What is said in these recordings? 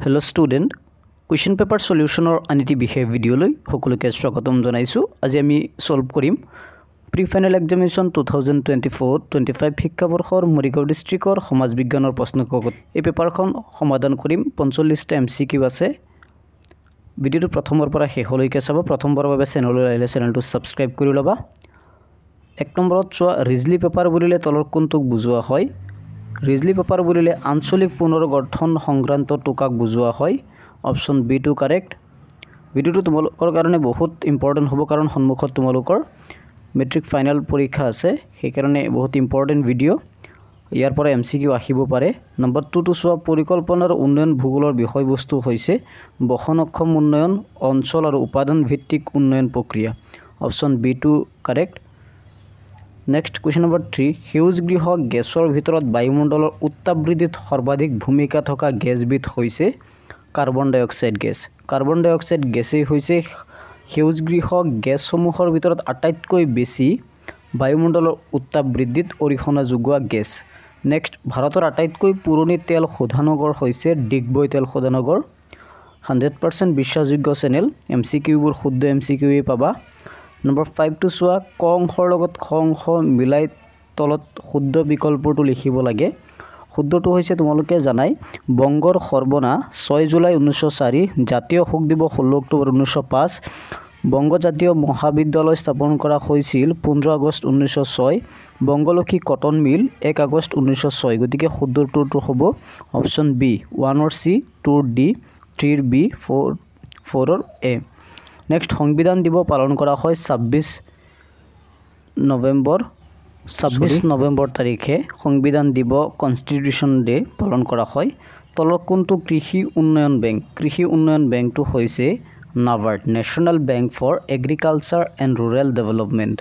Hello student, question paper solution or anity behave video loi hokoloke swagatom janaisu. Aji ami solve korim pre final examination 2024-25 শিক্ষা বৰ্ষৰ মৰিগাঁও ডিস্ট্ৰিক্টৰ সমাজ বিজ্ঞানৰ প্ৰশ্ন কাকত এই পেপাৰখন সমাধান কৰিম 45 টা MCQ আছে ভিডিওটো প্ৰথমৰ পৰা শেষলৈকে চাব প্ৰথমবাৰৰ বাবে চেনেললৈ আহিলে চেনেলটো সাবস্ক্ৰাইব কৰি লবা এক নম্বৰত চোৱা ৰিজলি পেপাৰ বুলিলে তলৰ কোনটোক বুজোৱা হয় ৰিজলি পেপাৰ বুলিলে আঞ্চলিক পুনৰ্গঠন সংক্ৰান্ত টুকাক বুজোৱা হয় অপচন বি টু কাৰেক্ট ভিডিওটো তোমালোকৰ কাৰণে বহুত ইম্পৰ্টেন্ট হ'ব কাৰণ সন্মুখত তোমালোকৰ মেট্ৰিক ফাইনাল পৰীক্ষা আছে সেই কাৰণে বহুত ইম্পৰ্টেন্ট ভিডিও ইয়াৰ পৰা MCQ আহিব পাৰে নম্বৰ 2 টু চোৱা পৰিকল্পনাৰ উন্নয়ন ভূগোলৰ বিষয়বস্তু হৈছে বহনক্ষম উন্নয়ন অঞ্চল আৰু উপাদান ভিত্তিক উন্নয়ন প্ৰক্ৰিয়া অপচন B to correct next question number 3 হিউজ গৃহ গেছৰ ভিতৰত বায়ুমণ্ডলৰ উত্তাপ বৃদ্ধিত সৰ্বাধিক ভূমিকা থকা গেছবিধ হৈছে কাৰ্বন ডাই অক্সাইড গেছেই হৈছে হিউজ গৃহ গেছসমূহৰ ভিতৰত আটাইতকৈ বেছি বায়ুমণ্ডলৰ উত্তাপ বৃদ্ধিত অৰিহণা যোগোৱা গেছ নেক্সট ভাৰতৰ আটাইতকৈ পুৰণি তেল শোধনাগাৰ হৈছে ডিগবৈ তেল শোধনাগাৰ 100% বিশ্বাসযোগ্য চেনেল MCQ বোৰ শুদ্ধ MCQ পাবা নম্বৰ 5 টু চোৱা ক অংশৰ লগত খ অংশ মিলাই তলত শুদ্ধ বিকল্পটো লিখিব লাগে শুদ্ধটো হৈছে তোমালোকে জানাই বংগৰ সৰ্বনা 6 জুলাই 1904 জাতীয় শোক দিৱস 16 অক্টোবৰ 1905 বংগ জাতীয় মহাবিদ্যালয় স্থাপন কৰা হৈছিল 15 আগষ্ট 1906 বংগলক্ষী কটন মিল 1 আগষ্ট 1906 গতিকে শুদ্ধটো হ'ব অপচন বি 1 অৰ সি 2 অৰ ডি 3 অৰ বি 4 অৰ এ নেক্সট সংবিধান দিৱস পালন কৰা হয় 26 নৱেম্বৰ তাৰিখে সংবিধান দিৱস কনষ্টিটিউচন ডে পালন কৰা হয় তলৰ কোনটো কৃষি উন্নয়ন বেংকটো হৈছে NABARD national bank for agriculture and rural development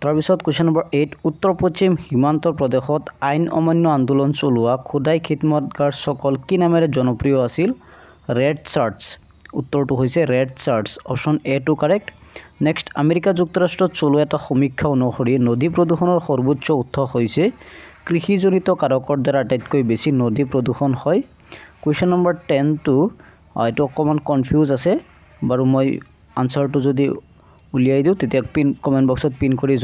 তাৰপিছত কোৱেশ্চন নম্বৰ 8 উত্তৰ পশ্চিম সীমান্তৰ প্ৰদেশত আইন অমান্য আন্দোলন চলোৱা খুদাই খিদমতগাৰসকল কি নামেৰে জনপ্ৰিয় আছিল ৰেড চাৰ্টছ উত্তৰটো হৈছে ৰেড চাৰ্টছ অপচন এ টু কাৰেক্ট নেক্সট আমেৰিকা যুক্তৰাষ্ট্ৰত চলোৱা এটা সমীক্ষা অনুসৰি নদী প্ৰদূষণৰ সৰ্বোচ্চ উৎস হৈছে কৃষিজনিত কাৰকৰ দ্বাৰা আটাইতকৈ বেছি নদী প্ৰদূষণ হয় কোৱেশ্চন নম্বৰ 10 টু এইটো অকমান কনফিউজ আছে বাৰু মই আনসাৰটো যদি উলিয়াই দিও তেতিয়া কমেন্ট বক্সত পিন কৰি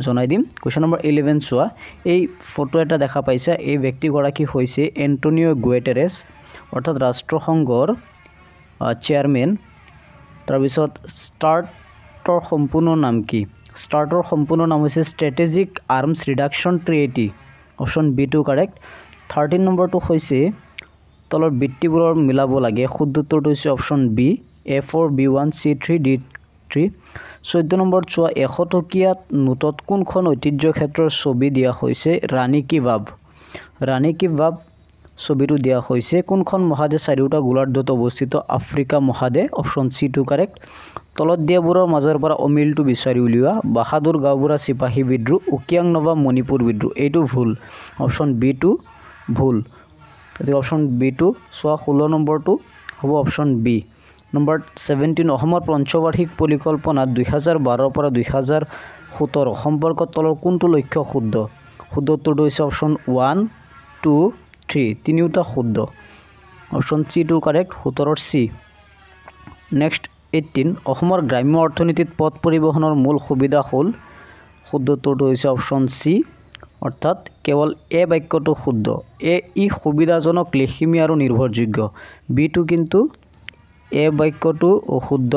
জনাই দিম কোৱেশ্চন নম্বৰ 11 চোৱা এই ফটো এটা দেখা পাইছা এই ব্যক্তিগৰাকী হৈছে এন্টোনিও গুটেৰেছ অৰ্থাৎ ৰাষ্ট্ৰসংঘৰ চেয়াৰম্যান তাৰপিছত স্টাৰ্টৰ সম্পূৰ্ণ নাম কি স্টাৰ্টৰ সম্পূৰ্ণ নাম হৈছে strategic arms reduction treaty option B to correct 13 নম্বৰটো হৈছে তলৰ বৃত্তিবোৰৰ মিলাব লাগে শুদ্ধ উত্তৰটো হৈছে option B A4 B1 C3 D3 14 number চোৱা 100 টকীয়া নোটত কোনখন ঐতিহ্য ক্ষেত্ৰৰ ছবি দিয়া হৈছে ৰাণী কি বাব ছবিটো দিয়া হৈছে কোনখন মহাদেশ চাৰিওটা গোলাৰ্ধত অৱস্থিত আফ্ৰিকা মহাদেশ অপচন সি টু কাৰেক্ট তলত দিয়াবোৰৰ মাজৰ পৰা অমিলটো বিচাৰি উলিওৱা বাহাদুৰ গাঁওবুঢ়া চিপাহী বিদ্ৰোহ উকিয়াং নবাব মণিপুৰ বিদ্ৰোহ এইটো ভুল অপচন বি টু ভুল গতিকে অপচন বি টু চোৱা 16 নম্বৰটো হ'ব অপচন বি নম্বৰ 17 অসমৰ পঞ্চবাৰ্ষিক পৰিকল্পনা 2012 পৰা 2017 সম্পৰ্কত তলৰ কোনটো লক্ষ্য শুদ্ধ উত্তৰটো হৈছে অপচন 1 2 3 তিনিওটা শুদ্ধ অপচন সি টু কাৰেক্ট 17 সি নেক্সট 18 অসমৰ গ্ৰাম্য অৰ্থনীতিত পথ পৰিবহনৰ মূল সুবিধা হ'ল শুদ্ধ উত্তৰটো হৈছে অপচন সি অৰ্থাৎ কেৱল এ বাক্যটো শুদ্ধ ই সুবিধাজনক লেখিমী আৰু নিৰ্ভৰযোগ্য বি টু কিন্তু এ বাক্যটো অশুদ্ধ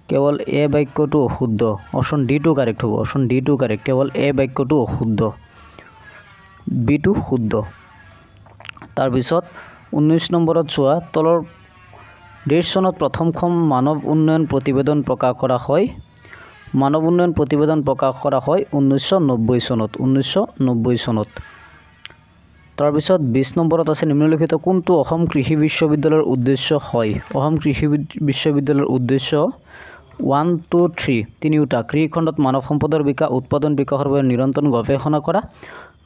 কেৱল এ বাক্যটো অশুদ্ধ অপচন ডি টু কাৰেক্ট হ'ব অপচন ডি টু কাৰেক্ট কেৱল এ বাক্যটো অশুদ্ধ বি টু শুদ্ধ তাৰপিছত 19 নম্বৰত চোৱা তলৰ দেশ চনত প্ৰথমখন মানৱ উন্নয়ন প্ৰতিবেদন প্ৰকাশ কৰা হয় 1990 চনত তাৰপিছত 20 নম্বৰত আছে নিম্নলিখিত কোনটো অসম কৃষি বিশ্ববিদ্যালয়ৰ উদ্দেশ্য হয় অসম কৃষি বিশ্ববিদ্যালয়ৰ উদ্দেশ্য 1 2 3 তিনিওটা কৃষি খণ্ডত মানৱ সম্পদৰ বিকাশ উৎপাদন বিকাশৰ বাবে নিৰন্তৰ গৱেষণা কৰা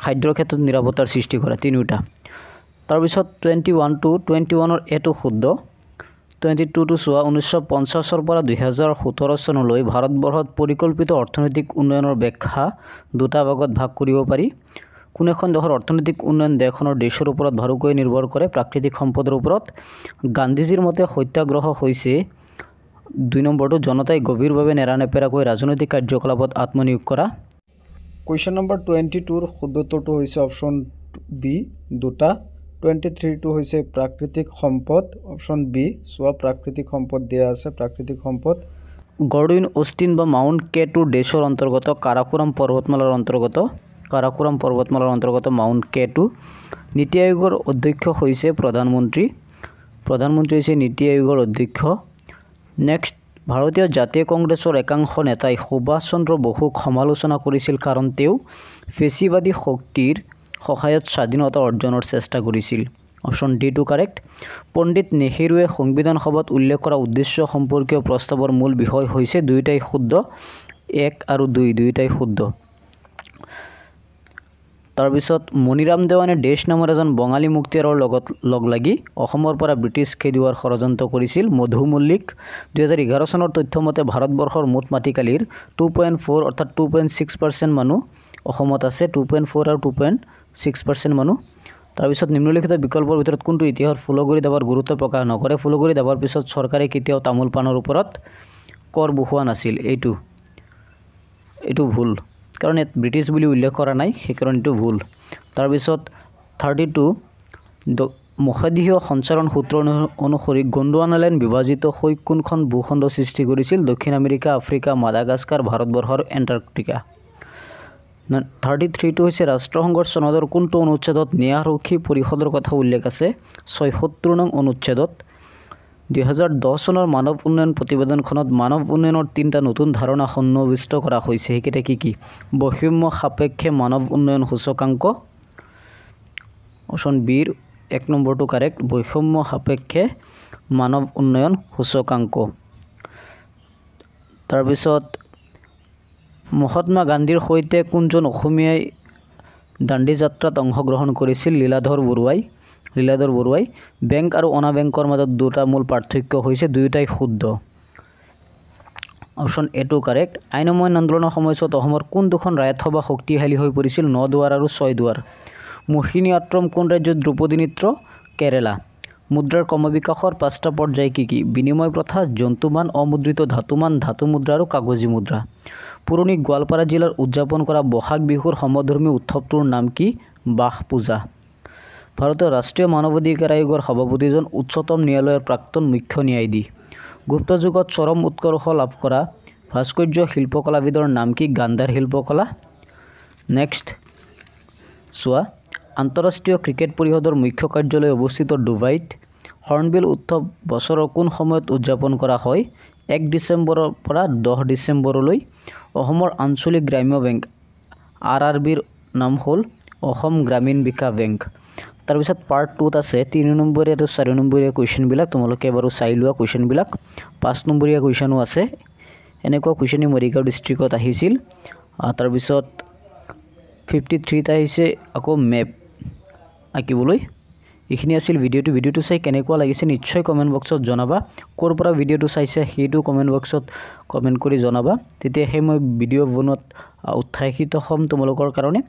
খাদ্যৰ ক্ষেত্ৰত নিৰাপত্তাৰ সৃষ্টি কৰা তিনিওটা তাৰপিছত 21 টু 21 ৰ এটো শুদ্ধ 22 টু চোৱা 1950 ৰ পৰা 2017 চনলৈ ভাৰতবৰ্ষত পৰিকল্পিত অৰ্থনৈতিক উন্নয়নৰ ব্যাখ্যা দুটা ভাগত ভাগ কৰিব পাৰি কোন এখন দেশৰ অৰ্থনৈতিক উন্নয়ন দেশৰ ওপৰত ভাৰুকৈ নিৰ্ভৰ কৰে প্ৰাকৃতিক সম্পদৰ ওপৰত গান্ধীজীৰ মতে সত্যাগ্ৰহ হৈছে 2 নম্বৰটো জনতাই গভীৰভাৱে নেৰানেপেৰাকৈ ৰাজনৈতিক কাৰ্যকলাপত আত্মনিয়োগ কৰা কুৱেশ্যন নম্বৰ 22 শুদ্ধ উত্তৰটো হৈছে অপশ্যন বি দুটা 23টো হৈছে প্ৰাকৃতিক সম্পদ অপশ্যন বি সোৱা প্ৰাকৃতিক সম্পদ দিয়া আছে প্ৰাকৃতিক সম্পদ গডউইন অষ্টিন বা মাউণ্ট K2 দেশৰ অন্তৰ্গত কাৰাকোৰাম পৰ্বতমালাৰ অন্তৰ্গত মাউণ্ট K2 নীতি আয়োগৰ অধ্যক্ষ হৈছে প্ৰধানমন্ত্ৰী হৈছে নীতি আয়োগৰ অধ্যক্ষ নেক্সট ভাৰতীয় জাতীয় কংগ্ৰেছৰ একাংশ নেতাই সুভাষ চন্দ্ৰ বসুক সমালোচনা কৰিছিল কাৰণ তেওঁ ফেচিবাদী শক্তিৰ সহায়ত স্বাধীনতা অৰ্জনৰ চেষ্টা কৰিছিল অপশ্যন ডি টু কাৰেক্ট পণ্ডিত নেহেৰুৱে সংবিধান সভাত উল্লেখ কৰা উদ্দেশ্য সম্পৰ্কীয় প্ৰস্তাৱৰ মূল বিষয় হৈছে দুয়োটাই শুদ্ধ 1 আৰু 2 দুয়োটাই শুদ্ধ তাৰপিছত মণিৰাম দেৱানে দেশ নামৰ এজন বঙালী মুক্তিয়াৰৰ লগত লগ লাগি অসমৰ পৰা ব্ৰিটিছ খেদুৱাৰ ষড়যন্ত্ৰ কৰিছিল মধু মল্লিক 2011 চনৰ তথ্য মতে ভাৰতবৰ্ষৰ মুঠ মাটিকালিৰ 2.4 অৰ্থাৎ 2.6% মানুহ অসমত আছে 2.4 আৰু 2.6% মানুহ তাৰপিছত নিম্নলিখিত বিকল্পৰ ভিতৰত কোনটো ইতিহাসৰ ফুলগুৰি দাবৰ গুৰুত্ব প্ৰকাশ নকৰে ফুলগুৰি দাবৰ পিছত চৰকাৰে কেতিয়াও তামোল পাণৰ ওপৰত কৰ বহুৱা নাছিল এইটো ভুল কাৰণ ইয়াত ব্ৰিটিছ বুলি উল্লেখ কৰা নাই সেইকাৰণে এইটো ভুল তাৰপিছত 32 মহাদেশীয় সঞ্চাৰণ সূত্ৰ অনুসৰি গণ্ডৱানাল্যাণ্ড বিভাজিত হৈ কোনখন ভূখণ্ড সৃষ্টি কৰিছিল দক্ষিণ আমেৰিকা আফ্ৰিকা মাদাগাস্কাৰ ভাৰতবৰ্ষৰ এণ্টাৰ্কটিকা 33টো হৈছে ৰাষ্ট্ৰসংঘৰ চনদৰ কোনটো অনুচ্ছেদত ন্যায়াৰক্ষী পৰিষদৰ কথা উল্লেখ আছে 76 নং অনুচ্ছেদত 2010 চনৰ মানৱ উন্নয়ন প্ৰতিবেদনখনত মানৱ উন্নয়নৰ 3টা নতুন ধাৰণা সন্নিৱিষ্ট কৰা হৈছে সেইকেইটা কি বৈষম্য সাপেক্ষে মানৱ উন্নয়ন সূচকাংক অপশ্যন বি 1 নম্বৰটো কাৰেক্ট বৈষম্য সাপেক্ষে মানৱ উন্নয়ন সূচকাংক তাৰপিছত মহাত্মা গান্ধীৰ সৈতে কোনজন অসমীয়াই দাণ্ডী যাত্ৰাত অংশগ্ৰহণ কৰিছিল লীলাধৰ বৰুৱাই বেংক আৰু অনা বেংকৰ মাজত দুটা মূল পাৰ্থক্য হৈছে দুয়োটাই শুদ্ধ অপশ্যন এ টু কাৰেক্ট আইন অমান্য আন্দোলনৰ সময়ছোৱাত অসমৰ কোন দুখন ৰাজসভা শক্তিশালী হৈ পৰিছিল 9 দুৱাৰ আৰু 6 দুৱাৰ মোহিনী আট্টম কোন ৰাজ্যত দ্ৰৌপদী নৃত্য কেৰালা মুদ্ৰাৰ ক্ৰমবিকাশৰ 5টা পৰ্যায় কি বিনিময় প্ৰথা জন্তুমান অমুদ্ৰিত ধাতুমান ধাতু মুদ্ৰা আৰু কাগজী মুদ্ৰা পুৰণি গোৱালপাৰা জিলাৰ উদযাপন কৰা বহাগ বিহুৰ সমধৰ্মী উৎসৱটোৰ নাম কি বাস পূজা ভাৰতীয় ৰাষ্ট্ৰীয় মানৱ অধিকাৰ আয়োগৰ সভাপতিজন উচ্চতম ন্যায়ালয়ৰ প্ৰাক্তন মুখ্য ন্যায়াধীশ গুপ্ত যুগত চৰম উৎকৰ্ষ লাভ কৰা ভাস্কৰ্য শিল্পকলাবিদৰ নাম কি গান্ধাৰ শিল্পকলা নেক্সট চোৱা আন্তঃৰাষ্ট্ৰীয় ক্ৰিকেট পৰিষদৰ মুখ্য কাৰ্যালয় অৱস্থিত ডুবাইত হৰ্ণবিল উৎসৱ বছৰৰ কোন সময়ত উদযাপন কৰা হয় 1 ডিচেম্বৰৰ পৰা 10 ডিচেম্বৰলৈ অসমৰ আঞ্চলিক গ্ৰাম্য বেংক RRBৰ নাম হ'ল অসম গ্ৰামীণ বিকাশ বেংক তাৰপিছত পাৰ্ট 2ত আছে 3 নম্বৰীয়া আৰু 4 নম্বৰীয়া কুৱেশ্যনবিলাক তোমালোকে বাৰু চাই লোৱা কুৱেশ্যনবিলাক 5 নম্বৰীয়া কুৱেশ্যনো আছে এনেকুৱা কুৱেশ্যন মৰিগাঁও ডিষ্ট্ৰিক্টত আহিছিল তাৰপিছত 53ত আহিছে আকৌ মেপ আঁকিবলৈ এইখিনি আছিল ভিডিঅ'টো চাই কেনেকুৱা লাগিছে নিশ্চয় কমেণ্ট বক্সত জনাবা ক'ৰ পৰা ভিডিঅ'টো চাইছে সেইটো কমেণ্ট বক্সত কমেণ্ট কৰি জনাবা তেতিয়াহে মই ভিডিঅ' বনোৱাত উৎসাহিত হ'ম তোমালোকৰ কাৰণে